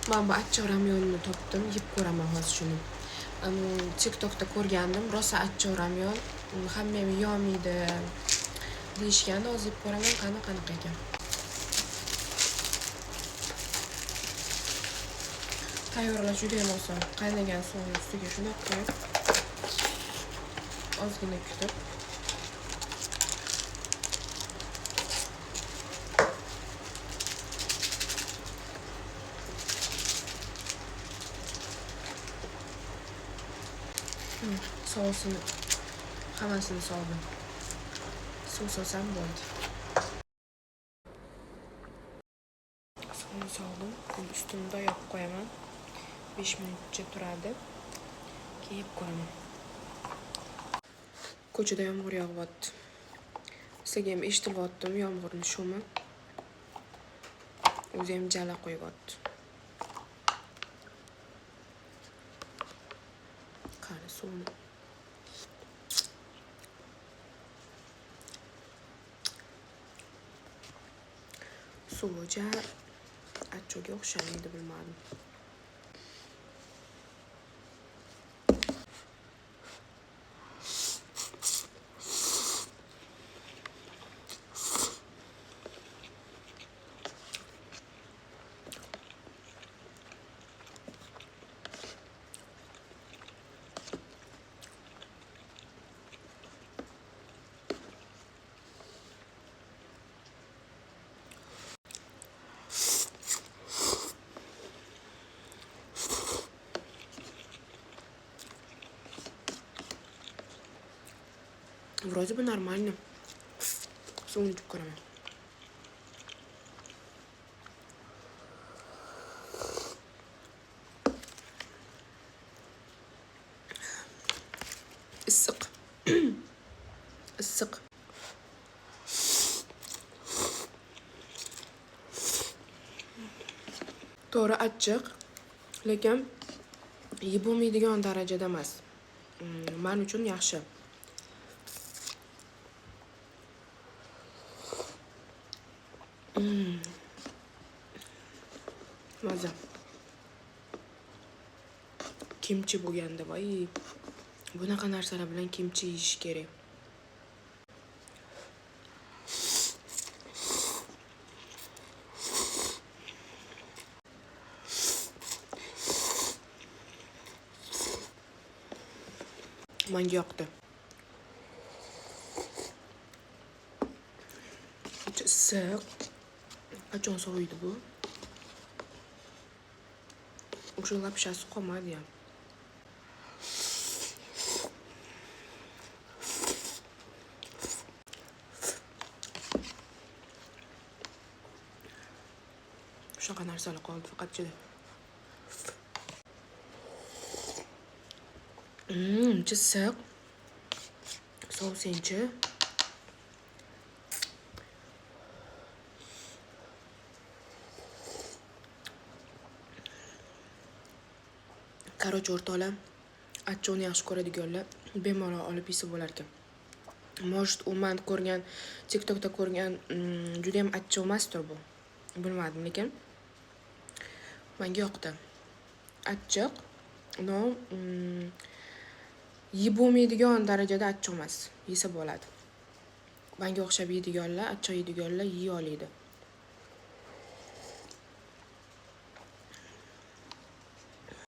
Men bu achchiq ramyonni topdim, yeb ko'raman hozir shuni. TikTokda ko'rgandim, rosa achchiq ramyon. Hamma ham yomaydi deyishgandi, hozir yeb ko'raman qanaqa ekan. Tayyorlash juda ham oson. Qaynagan suvni ustiga shuni qo'yib, ozgina kutib, sousini hammasini soldim. Suv solsam bo'ldi. Suvni soldim. Ustini yoqib qo'yaman. 5 minutcha turadi. Keyin ko'raman. Ko'chada yomg'ir yog'yapti. Sizga ham eshitilyaptimi yomg'irning shumi? O'zi ham jala qo'yyapti. Qani suvni. Suvicha achcho'ga o'xshamaydi, bilmadim. Вроде бы нормально. Сумочку кроме. Issiq. Issiq. To'g'ri achchiq, lekin yeb bo'lmaydigan darajada emas. Men uchun yaxshi. Maza. Kimchi bo'lganda, voy. Bunaqa narsalar bilan kimchi yeyish kerak. Menga yoqdi. Issiq. Qachon soviydi bu? O'sha lapshasi qolmadi ham. Shunaqa narsalar qoldi faqat ichida. Issiq. Sovsinchi. Короче, o'rtoqlar, achchiqni yaxshi ko'radiganlar bemalol olib yesa bo'lar ekan. Может, u men ko'rgan, TikTokda ko'rgan juda ham achchiq emasdir bu. Bilmadim, lekin menga yoqdi. Achchiq, no, yeb bo'lmaydigan darajada achchiq emas. Yesa bo'ladi. Menga o'xshab yeydiganlar, achchiq yeydiganlar yeya oladi.